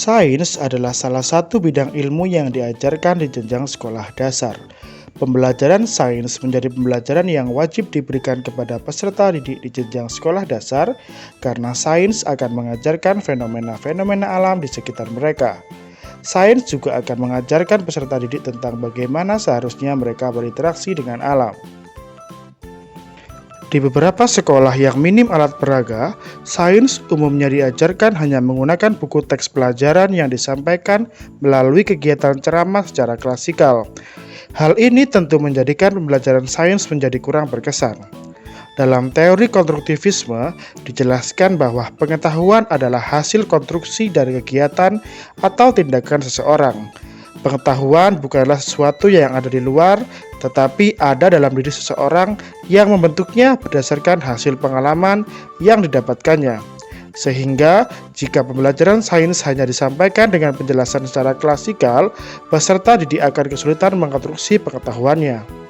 Sains adalah salah satu bidang ilmu yang diajarkan di jenjang sekolah dasar. Pembelajaran sains menjadi pembelajaran yang wajib diberikan kepada peserta didik di jenjang sekolah dasar karena sains akan mengajarkan fenomena-fenomena alam di sekitar mereka. Sains juga akan mengajarkan peserta didik tentang bagaimana seharusnya mereka berinteraksi dengan alam. Di beberapa sekolah yang minim alat peraga, sains umumnya diajarkan hanya menggunakan buku teks pelajaran yang disampaikan melalui kegiatan ceramah secara klasikal. Hal ini tentu menjadikan pembelajaran sains menjadi kurang berkesan. Dalam teori konstruktivisme, dijelaskan bahwa pengetahuan adalah hasil konstruksi dari kegiatan atau tindakan seseorang. Pengetahuan bukanlah sesuatu yang ada di luar, tetapi ada dalam diri seseorang yang membentuknya berdasarkan hasil pengalaman yang didapatkannya. Sehingga, jika pembelajaran sains hanya disampaikan dengan penjelasan secara klasikal, peserta didik akan kesulitan mengkonstruksi pengetahuannya.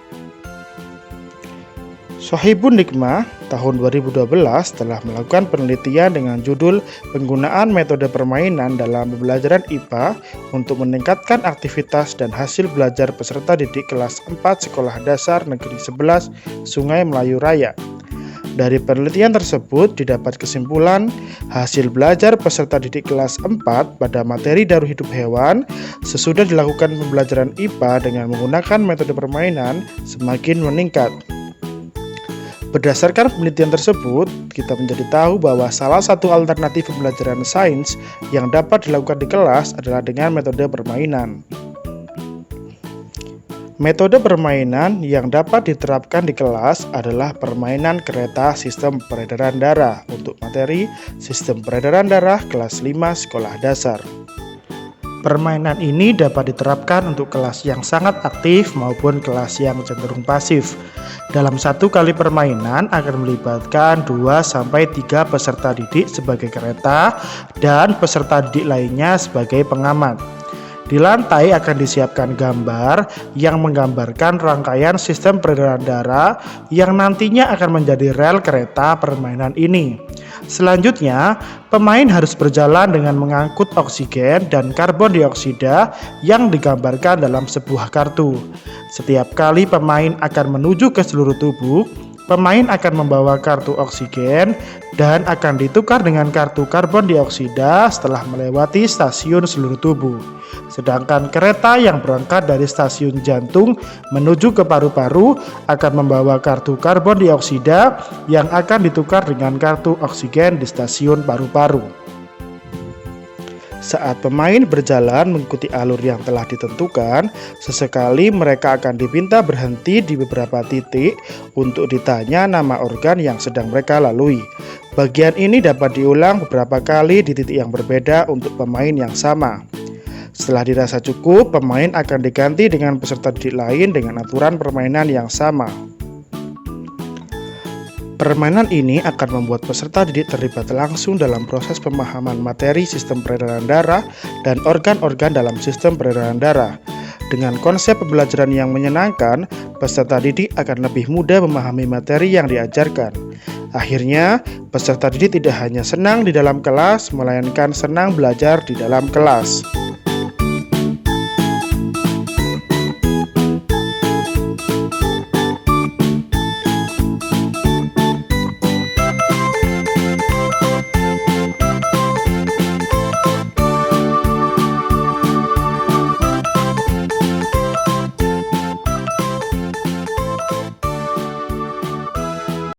Sohibun Nikmah tahun 2012 telah melakukan penelitian dengan judul penggunaan metode permainan dalam pembelajaran IPA untuk meningkatkan aktivitas dan hasil belajar peserta didik kelas 4 Sekolah Dasar Negeri 11 Sungai Melayu Raya. Dari penelitian tersebut didapat kesimpulan hasil belajar peserta didik kelas 4 pada materi Daru Hidup Hewan sesudah dilakukan pembelajaran IPA dengan menggunakan metode permainan semakin meningkat. Berdasarkan penelitian tersebut, kita menjadi tahu bahwa salah satu alternatif pembelajaran sains yang dapat dilakukan di kelas adalah dengan metode permainan. Metode permainan yang dapat diterapkan di kelas adalah permainan kereta sistem peredaran darah untuk materi Sistem Peredaran Darah kelas 5 Sekolah Dasar. Permainan ini dapat diterapkan untuk kelas yang sangat aktif maupun kelas yang cenderung pasif. Dalam satu kali permainan akan melibatkan 2-3 peserta didik sebagai kereta dan peserta didik lainnya sebagai pengamat. Di lantai akan disiapkan gambar yang menggambarkan rangkaian sistem peredaran darah yang nantinya akan menjadi rel kereta permainan ini. Selanjutnya, pemain harus berjalan dengan mengangkut oksigen dan karbon dioksida yang digambarkan dalam sebuah kartu. Setiap kali pemain akan menuju ke seluruh tubuh, pemain akan membawa kartu oksigen dan akan ditukar dengan kartu karbon dioksida setelah melewati stasiun seluruh tubuh. Sedangkan kereta yang berangkat dari stasiun jantung menuju ke paru-paru akan membawa kartu karbon dioksida yang akan ditukar dengan kartu oksigen di stasiun paru-paru. Saat pemain berjalan mengikuti alur yang telah ditentukan, sesekali mereka akan diminta berhenti di beberapa titik untuk ditanya nama organ yang sedang mereka lalui. Bagian ini dapat diulang beberapa kali di titik yang berbeda untuk pemain yang sama. Setelah dirasa cukup, pemain akan diganti dengan peserta didik lain dengan aturan permainan yang sama. Permainan ini akan membuat peserta didik terlibat langsung dalam proses pemahaman materi sistem peredaran darah dan organ-organ dalam sistem peredaran darah. Dengan konsep pembelajaran yang menyenangkan, peserta didik akan lebih mudah memahami materi yang diajarkan. Akhirnya, peserta didik tidak hanya senang di dalam kelas, melainkan senang belajar di dalam kelas.